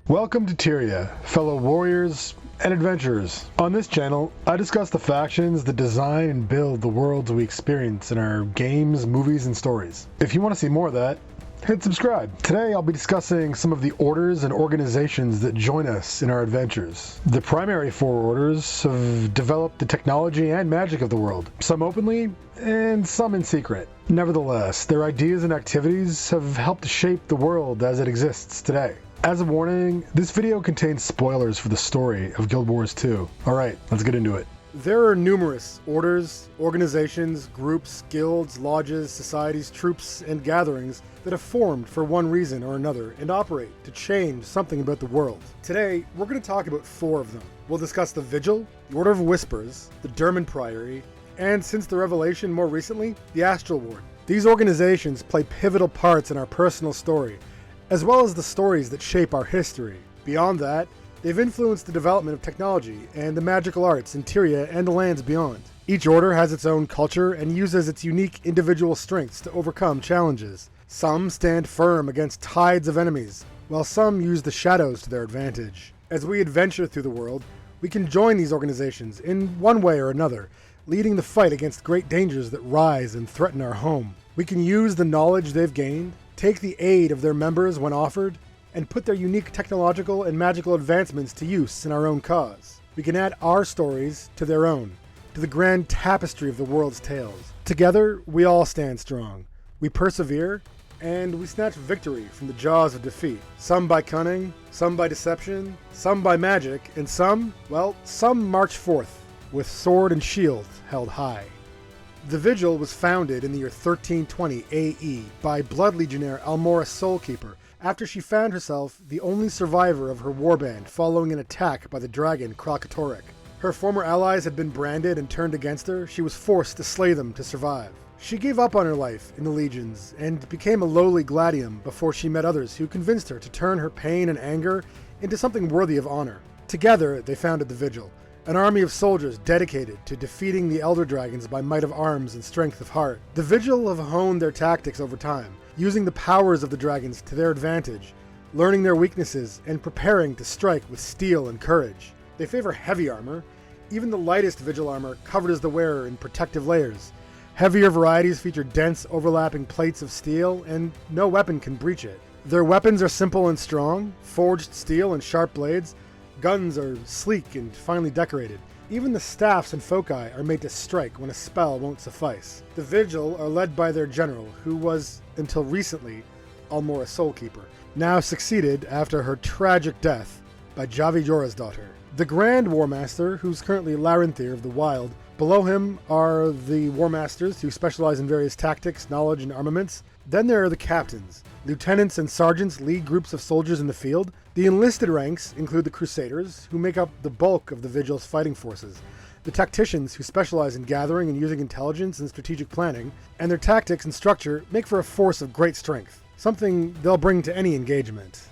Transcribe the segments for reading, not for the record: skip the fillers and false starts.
Welcome to Tyria, fellow warriors and adventurers. On this channel, I discuss the factions that design and build the worlds we experience in our games, movies, and stories. If you want to see more of that, hit subscribe. Today I'll be discussing some of the orders and organizations that join us in our adventures. The primary four orders have developed the technology and magic of the world, some openly and some in secret. Nevertheless, their ideas and activities have helped shape the world as it exists today. As a warning, this video contains spoilers for the story of Guild Wars 2. Alright, let's get into it. There are numerous orders, organizations, groups, guilds, lodges, societies, troops, and gatherings that have formed for one reason or another and operate to change something about the world. Today, we're going to talk about four of them. We'll discuss the Vigil, the Order of Whispers, the Derman Priory, and since the Revelation more recently, the Astral Ward. These organizations play pivotal parts in our personal story, as well as the stories that shape our history. Beyond that, they've influenced the development of technology and the magical arts in Tyria and the lands beyond. Each order has its own culture and uses its unique individual strengths to overcome challenges. Some stand firm against tides of enemies, while some use the shadows to their advantage. As we adventure through the world, we can join these organizations in one way or another, leading the fight against great dangers that rise and threaten our home. We can use the knowledge they've gained, take the aid of their members when offered, and put their unique technological and magical advancements to use in our own cause. We can add our stories to their own, to the grand tapestry of the world's tales. Together, we all stand strong. We persevere, and we snatch victory from the jaws of defeat. Some by cunning, some by deception, some by magic, and some march forth with sword and shield held high. The Vigil was founded in the year 1320 AE by Blood Legionnaire Almora Soulkeeper after she found herself the only survivor of her warband following an attack by the dragon Kralkatorrik. Her former allies had been branded and turned against her. She was forced to slay them to survive. She gave up on her life in the legions and became a lowly gladium before she met others who convinced her to turn her pain and anger into something worthy of honor. Together, they founded the Vigil, an army of soldiers dedicated to defeating the Elder Dragons by might of arms and strength of heart. The Vigil have honed their tactics over time, using the powers of the dragons to their advantage, learning their weaknesses, and preparing to strike with steel and courage. They favor heavy armor, even the lightest Vigil armor covered as the wearer in protective layers. Heavier varieties feature dense, overlapping plates of steel, and no weapon can breach it. Their weapons are simple and strong, forged steel and sharp blades. Guns are sleek and finely decorated. Even the staffs and foci are made to strike when a spell won't suffice. The Vigil are led by their general, who was, until recently, Almora Soulkeeper, now succeeded after her tragic death by Javi Jorah's daughter. The Grand Warmaster, who's currently Larenthir of the Wild. Below him are the Warmasters, who specialize in various tactics, knowledge, and armaments. Then there are the captains. Lieutenants and sergeants lead groups of soldiers in the field. The enlisted ranks include the Crusaders, who make up the bulk of the Vigil's fighting forces, the tacticians, who specialize in gathering and using intelligence and strategic planning, and their tactics and structure make for a force of great strength, something they'll bring to any engagement.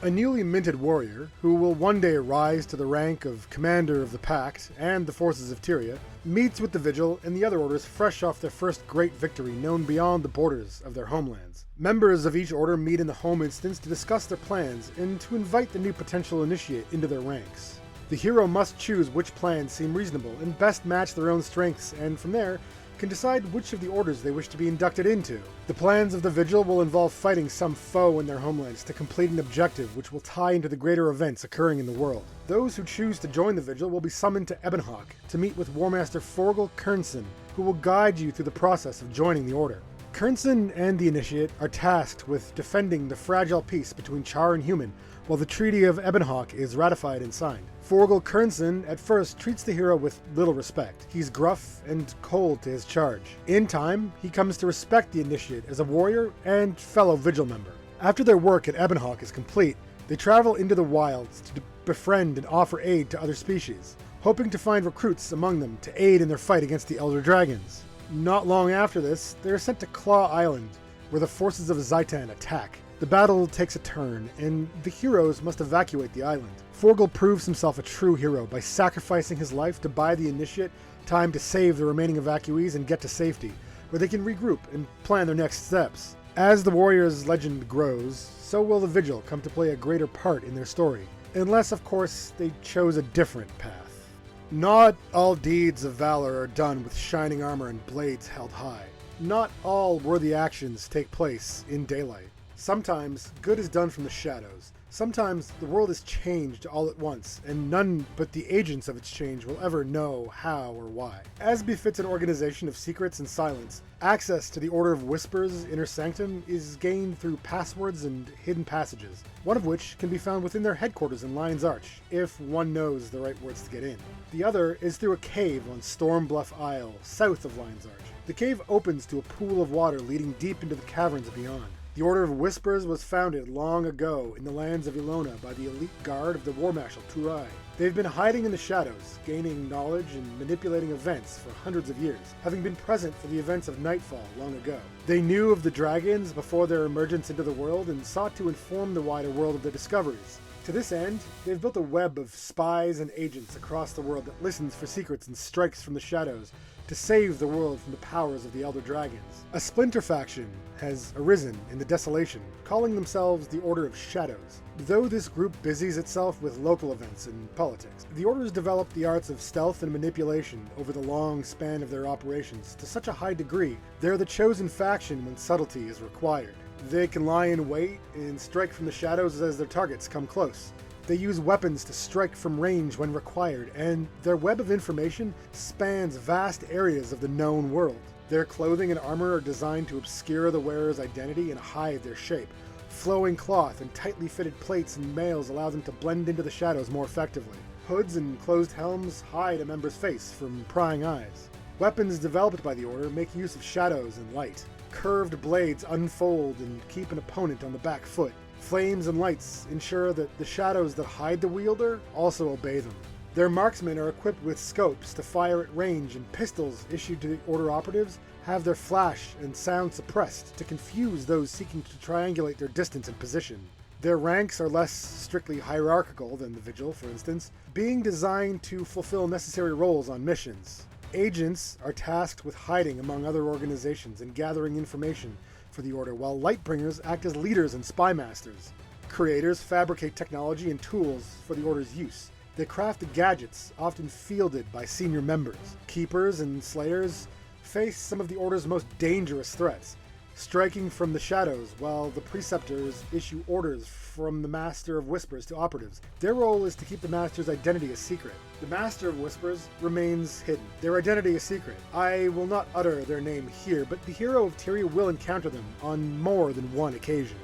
A newly minted warrior, who will one day rise to the rank of Commander of the Pact and the forces of Tyria, meets with the Vigil and the other orders fresh off their first great victory known beyond the borders of their homelands. Members of each order meet in the home instance to discuss their plans and to invite the new potential initiate into their ranks. The hero must choose which plans seem reasonable and best match their own strengths, and from there, can decide which of the orders they wish to be inducted into. The plans of the Vigil will involve fighting some foe in their homelands to complete an objective which will tie into the greater events occurring in the world. Those who choose to join the Vigil will be summoned to Ebonhawk to meet with Warmaster Forgil Kernson, who will guide you through the process of joining the order. Kernson and the Initiate are tasked with defending the fragile peace between Char and Human, while the Treaty of Ebonhawk is ratified and signed. Forgil Kernson at first treats the hero with little respect. He's gruff and cold to his charge. In time, he comes to respect the Initiate as a warrior and fellow Vigil member. After their work at Ebonhawk is complete, they travel into the wilds to befriend and offer aid to other species, hoping to find recruits among them to aid in their fight against the Elder Dragons. Not long after this, they are sent to Claw Island, where the forces of Zaitan attack. The battle takes a turn, and the heroes must evacuate the island. Forgil proves himself a true hero by sacrificing his life to buy the Initiate time to save the remaining evacuees and get to safety, where they can regroup and plan their next steps. As the Warriors' legend grows, so will the Vigil come to play a greater part in their story, unless, of course, they chose a different path. Not all deeds of valor are done with shining armor and blades held high. Not all worthy actions take place in daylight. Sometimes good is done from the shadows. Sometimes the world is changed all at once, and none but the agents of its change will ever know how or why. As befits an organization of secrets and silence, access to the Order of Whispers' inner sanctum is gained through passwords and hidden passages, one of which can be found within their headquarters in Lion's Arch, if one knows the right words to get in. The other is through a cave on Storm Bluff Isle, south of Lion's Arch. The cave opens to a pool of water leading deep into the caverns beyond. The Order of Whispers was founded long ago in the lands of Ilona by the elite guard of the War Marshal Tyria. They've been hiding in the shadows, gaining knowledge and manipulating events for hundreds of years, having been present for the events of Nightfall long ago. They knew of the dragons before their emergence into the world and sought to inform the wider world of their discoveries. To this end, they've built a web of spies and agents across the world that listens for secrets and strikes from the shadows to save the world from the powers of the Elder Dragons. A splinter faction has arisen in the desolation, calling themselves the Order of Shadows. Though this group busies itself with local events and politics, the Order has developed the arts of stealth and manipulation over the long span of their operations to such a high degree, they're the chosen faction when subtlety is required. They can lie in wait and strike from the shadows as their targets come close. They use weapons to strike from range when required, and their web of information spans vast areas of the known world. Their clothing and armor are designed to obscure the wearer's identity and hide their shape. Flowing cloth and tightly fitted plates and mails allow them to blend into the shadows more effectively. Hoods and closed helms hide a member's face from prying eyes. Weapons developed by the Order make use of shadows and light. Curved blades unfold and keep an opponent on the back foot. Flames and lights ensure that the shadows that hide the wielder also obey them. Their marksmen are equipped with scopes to fire at range, and pistols issued to the Order operatives have their flash and sound suppressed to confuse those seeking to triangulate their distance and position. Their ranks are less strictly hierarchical than the Vigil, for instance, being designed to fulfill necessary roles on missions. Agents are tasked with hiding among other organizations and gathering information for the Order, while Lightbringers act as leaders and spy masters. Creators fabricate technology and tools for the Order's use. They craft gadgets, often fielded by senior members. Keepers and Slayers face some of the Order's most dangerous threats, striking from the shadows, while the Preceptors issue orders from the Master of Whispers to operatives. Their role is to keep the Master's identity a secret. The Master of Whispers remains hidden. Their identity is secret. I will not utter their name here, but the hero of Tyria will encounter them on more than one occasion.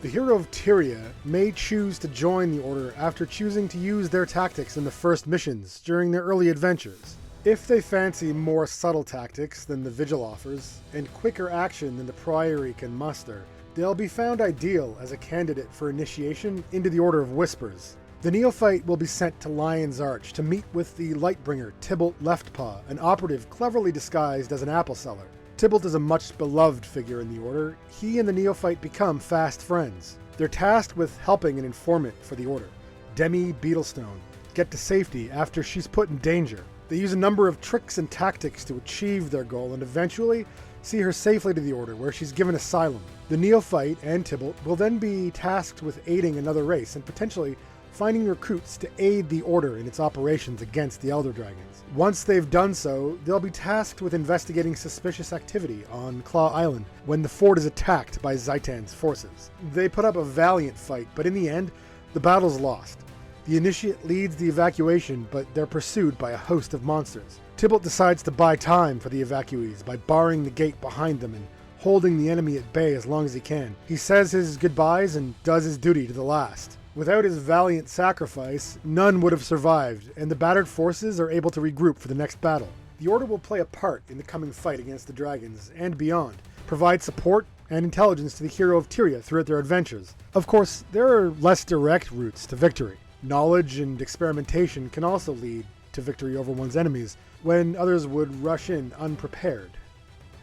The hero of Tyria may choose to join the Order after choosing to use their tactics in the first missions during their early adventures. If they fancy more subtle tactics than the Vigil offers, and quicker action than the Priory can muster, they'll be found ideal as a candidate for initiation into the Order of Whispers. The neophyte will be sent to Lion's Arch to meet with the Lightbringer, Tybalt Leftpaw, an operative cleverly disguised as an apple seller. Tybalt is a much beloved figure in the Order. He and the neophyte become fast friends. They're tasked with helping an informant for the Order, Demi Beetlestone, get to safety after she's put in danger. They use a number of tricks and tactics to achieve their goal and eventually see her safely to the Order, where she's given asylum. The neophyte and Tybalt will then be tasked with aiding another race and potentially finding recruits to aid the Order in its operations against the Elder Dragons. Once they've done so, they'll be tasked with investigating suspicious activity on Claw Island when the fort is attacked by Zaitan's forces. They put up a valiant fight, but in the end, the battle's lost. The initiate leads the evacuation, but they're pursued by a host of monsters. Tybalt decides to buy time for the evacuees by barring the gate behind them and holding the enemy at bay as long as he can. He says his goodbyes and does his duty to the last. Without his valiant sacrifice, none would have survived, and the battered forces are able to regroup for the next battle. The Order will play a part in the coming fight against the dragons and beyond, provide support and intelligence to the hero of Tyria throughout their adventures. Of course, there are less direct routes to victory. Knowledge and experimentation can also lead to victory over one's enemies, when others would rush in unprepared.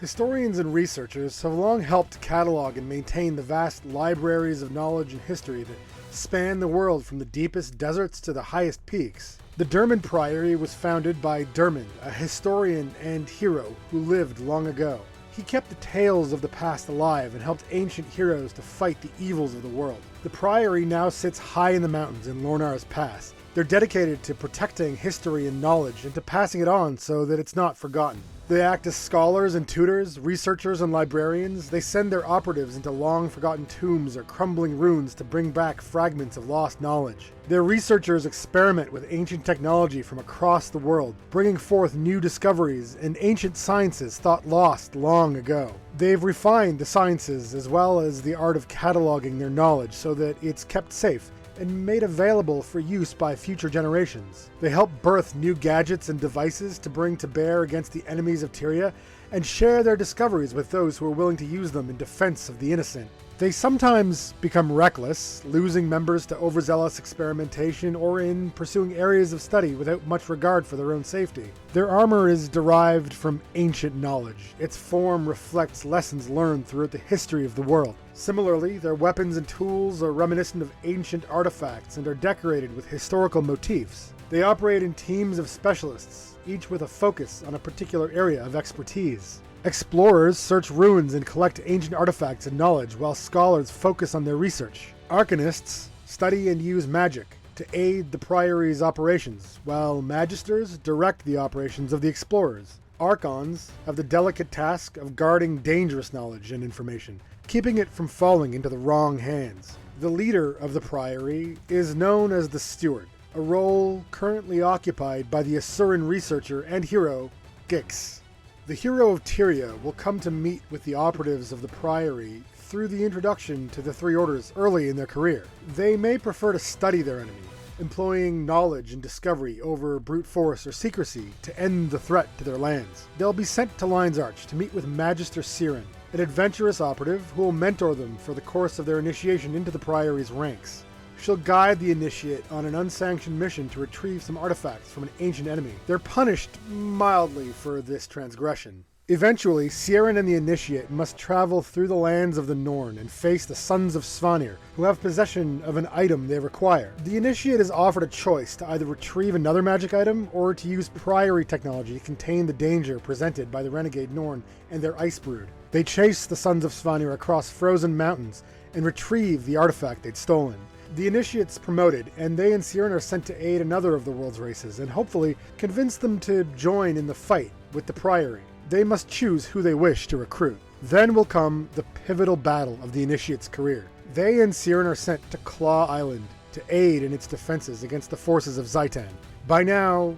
Historians and researchers have long helped catalog and maintain the vast libraries of knowledge and history that span the world from the deepest deserts to the highest peaks. The Dermond Priory was founded by Dermond, a historian and hero who lived long ago. He kept the tales of the past alive and helped ancient heroes to fight the evils of the world. The Priory now sits high in the mountains in Lornar's Pass. They're dedicated to protecting history and knowledge and to passing it on so that it's not forgotten. They act as scholars and tutors, researchers and librarians. They send their operatives into long-forgotten tombs or crumbling ruins to bring back fragments of lost knowledge. Their researchers experiment with ancient technology from across the world, bringing forth new discoveries and ancient sciences thought lost long ago. They've refined the sciences as well as the art of cataloging their knowledge so that it's kept safe and made available for use by future generations. They help birth new gadgets and devices to bring to bear against the enemies of Tyria and share their discoveries with those who are willing to use them in defense of the innocent. They sometimes become reckless, losing members to overzealous experimentation or in pursuing areas of study without much regard for their own safety. Their armor is derived from ancient knowledge. Its form reflects lessons learned throughout the history of the world. Similarly, their weapons and tools are reminiscent of ancient artifacts and are decorated with historical motifs. They operate in teams of specialists, each with a focus on a particular area of expertise. Explorers search ruins and collect ancient artifacts and knowledge, while scholars focus on their research. Arcanists study and use magic to aid the Priory's operations, while Magisters direct the operations of the explorers. Archons have the delicate task of guarding dangerous knowledge and information, keeping it from falling into the wrong hands. The leader of the Priory is known as the Steward, a role currently occupied by the Asuran researcher and hero, Gix. The hero of Tyria will come to meet with the operatives of the Priory through the introduction to the three orders early in their career. They may prefer to study their enemy, employing knowledge and discovery over brute force or secrecy to end the threat to their lands. They'll be sent to Lion's Arch to meet with Magister Siren, an adventurous operative who will mentor them for the course of their initiation into the Priory's ranks. She'll guide the initiate on an unsanctioned mission to retrieve some artifacts from an ancient enemy. They're punished mildly for this transgression. Eventually, Siren and the initiate must travel through the lands of the Norn and face the Sons of Svanir, who have possession of an item they require. The initiate is offered a choice to either retrieve another magic item or to use Priory technology to contain the danger presented by the renegade Norn and their ice brood. They chase the Sons of Svanir across frozen mountains and retrieve the artifact they'd stolen. The initiate's promoted, and they and Siren are sent to aid another of the world's races and hopefully convince them to join in the fight with the Priory. They must choose who they wish to recruit. Then will come the pivotal battle of the initiate's career. They and Siren are sent to Claw Island to aid in its defenses against the forces of Zaitan. By now,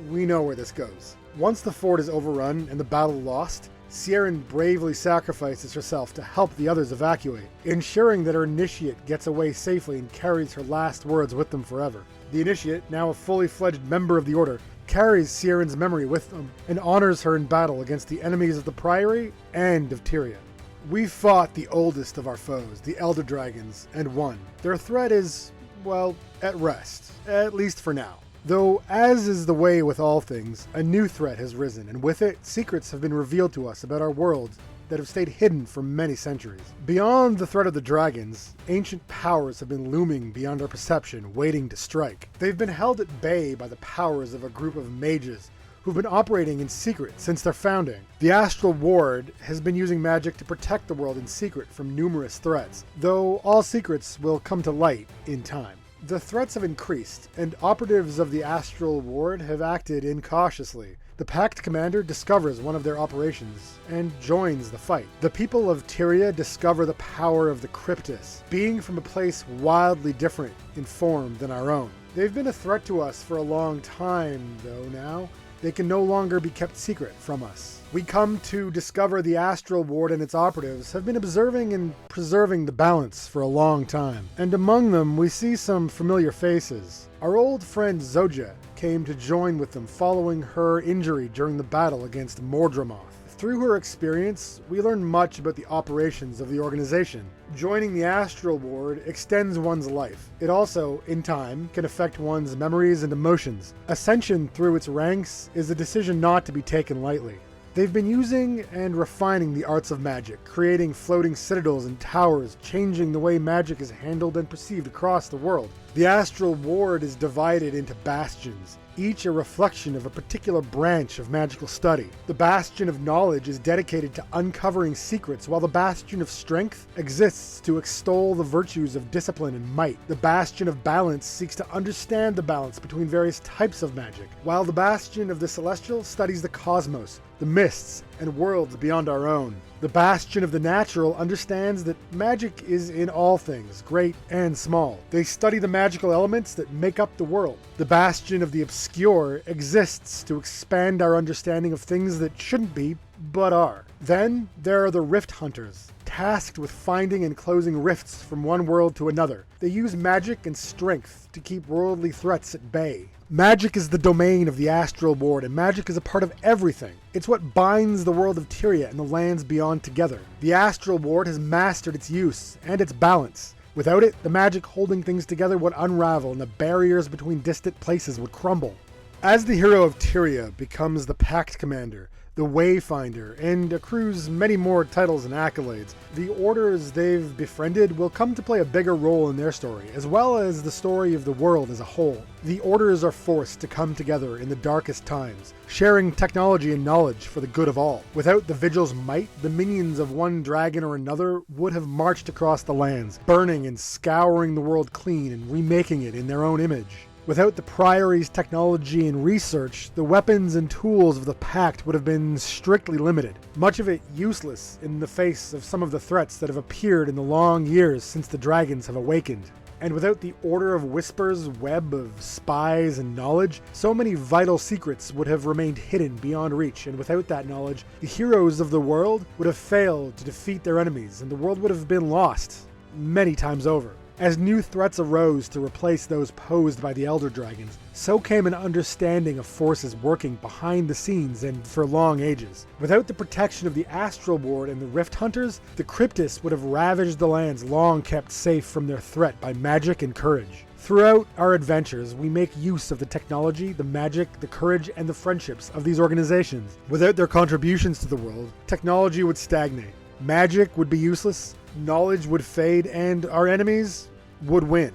we know where this goes. Once the fort is overrun and the battle lost, Siren bravely sacrifices herself to help the others evacuate, ensuring that her initiate gets away safely and carries her last words with them forever. The initiate, now a fully fledged member of the Order, carries Siren's memory with them and honors her in battle against the enemies of the Priory and of Tyria. We fought the oldest of our foes, the Elder Dragons, and won. Their threat is, well, at rest, at least for now. Though, as is the way with all things, a new threat has risen, and with it, secrets have been revealed to us about our world that have stayed hidden for many centuries. Beyond the threat of the dragons, ancient powers have been looming beyond our perception, waiting to strike. They've been held at bay by the powers of a group of mages who've been operating in secret since their founding. The Astral Ward has been using magic to protect the world in secret from numerous threats, though all secrets will come to light in time. The threats have increased, and operatives of the Astral Ward have acted incautiously. The Pact Commander discovers one of their operations and joins the fight. The people of Tyria discover the power of the Cryptus, being from a place wildly different in form than our own. They've been a threat to us for a long time, though now they can no longer be kept secret from us. We come to discover the Astral Ward and its operatives have been observing and preserving the balance for a long time, and among them we see some familiar faces. Our old friend Zoja came to join with them following her injury during the battle against Mordramoth. Through her experience, we learn much about the operations of the organization. Joining the Astral Ward extends one's life. It also, in time, can affect one's memories and emotions. Ascension through its ranks is a decision not to be taken lightly. They've been using and refining the arts of magic, creating floating citadels and towers, changing the way magic is handled and perceived across the world. The Astral Ward is divided into bastions, each a reflection of a particular branch of magical study. The Bastion of Knowledge is dedicated to uncovering secrets, while the Bastion of Strength exists to extol the virtues of discipline and might. The Bastion of Balance seeks to understand the balance between various types of magic, while the Bastion of the Celestial studies the cosmos, the mists, and worlds beyond our own. The Bastion of the Natural understands that magic is in all things, great and small. They study the magical elements that make up the world. The Bastion of the Obscure exists to expand our understanding of things that shouldn't be, but are. Then there are the Rift Hunters, tasked with finding and closing rifts from one world to another. They use magic and strength to keep worldly threats at bay. Magic is the domain of the Astral Ward, and magic is a part of everything. It's what binds the world of Tyria and the lands beyond together. The Astral Ward has mastered its use and its balance. Without it, the magic holding things together would unravel and the barriers between distant places would crumble. As the hero of Tyria becomes the Pact Commander, the Wayfinder, and accrues many more titles and accolades, the orders they've befriended will come to play a bigger role in their story, as well as the story of the world as a whole. The orders are forced to come together in the darkest times, sharing technology and knowledge for the good of all. Without the Vigil's might, the minions of one dragon or another would have marched across the lands, burning and scouring the world clean and remaking it in their own image. Without the Priory's technology and research, the weapons and tools of the Pact would have been strictly limited, much of it useless in the face of some of the threats that have appeared in the long years since the dragons have awakened. And without the Order of Whispers' web of spies and knowledge, so many vital secrets would have remained hidden beyond reach, and without that knowledge, the heroes of the world would have failed to defeat their enemies, and the world would have been lost many times over. As new threats arose to replace those posed by the Elder Dragons, so came an understanding of forces working behind the scenes and for long ages. Without the protection of the Astral Ward and the Rift Hunters, the Cryptis would have ravaged the lands long kept safe from their threat by magic and courage. Throughout our adventures, we make use of the technology, the magic, the courage, and the friendships of these organizations. Without their contributions to the world, technology would stagnate, magic would be useless, knowledge would fade, and our enemies would win.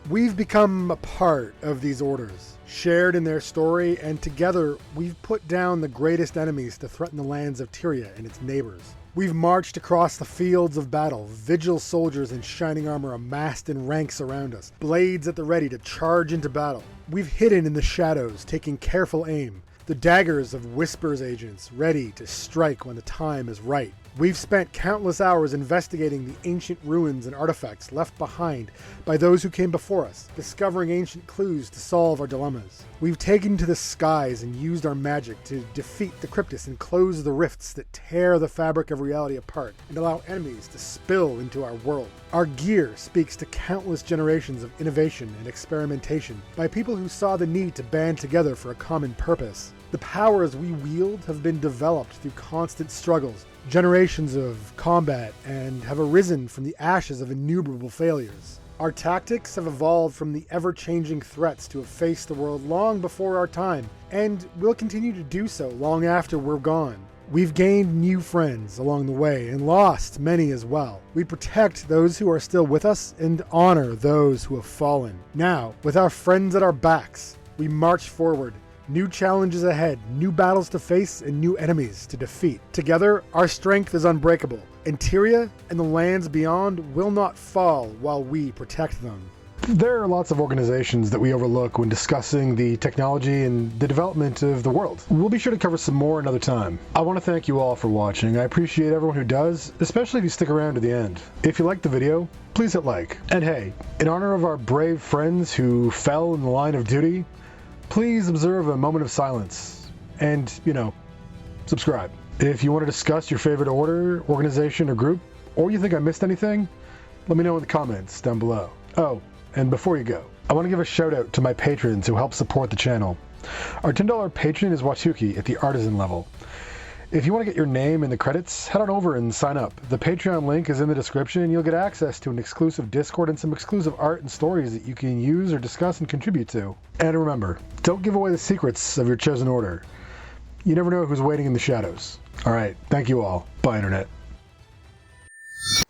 We've become a part of these orders, shared in their story, and together we've put down the greatest enemies to threaten the lands of Tyria and its neighbors. We've marched across the fields of battle, Vigil soldiers in shining armor amassed in ranks around us, blades at the ready to charge into battle. We've hidden in the shadows, taking careful aim, the daggers of Whispers agents ready to strike when the time is right. We've spent countless hours investigating the ancient ruins and artifacts left behind by those who came before us, discovering ancient clues to solve our dilemmas. We've taken to the skies and used our magic to defeat the Cryptis and close the rifts that tear the fabric of reality apart and allow enemies to spill into our world. Our gear speaks to countless generations of innovation and experimentation by people who saw the need to band together for a common purpose. The powers we wield have been developed through constant struggles, generations of combat, and have arisen from the ashes of innumerable failures. Our tactics have evolved from the ever-changing threats to have faced the world long before our time, and will continue to do so long after we're gone. We've gained new friends along the way, and lost many as well. We protect those who are still with us, and honor those who have fallen. Now, with our friends at our backs, we march forward. New challenges ahead, new battles to face, and new enemies to defeat. Together, our strength is unbreakable, and Tyria and the lands beyond will not fall while we protect them. There are lots of organizations that we overlook when discussing the technology and the development of the world. We'll be sure to cover some more another time. I want to thank you all for watching. I appreciate everyone who does, especially if you stick around to the end. If you liked the video, please hit like. And hey, in honor of our brave friends who fell in the line of duty, please observe a moment of silence and, subscribe. If you want to discuss your favorite order, organization, or group, or you think I missed anything, let me know in the comments down below. Oh, and before you go, I want to give a shout out to my patrons who help support the channel. Our $10 patron is Watuki at the artisan level. If you want to get your name in the credits, head on over and sign up. The Patreon link is in the description, and you'll get access to an exclusive Discord and some exclusive art and stories that you can use or discuss and contribute to. And remember, don't give away the secrets of your chosen order. You never know who's waiting in the shadows. Alright, thank you all. Bye, Internet.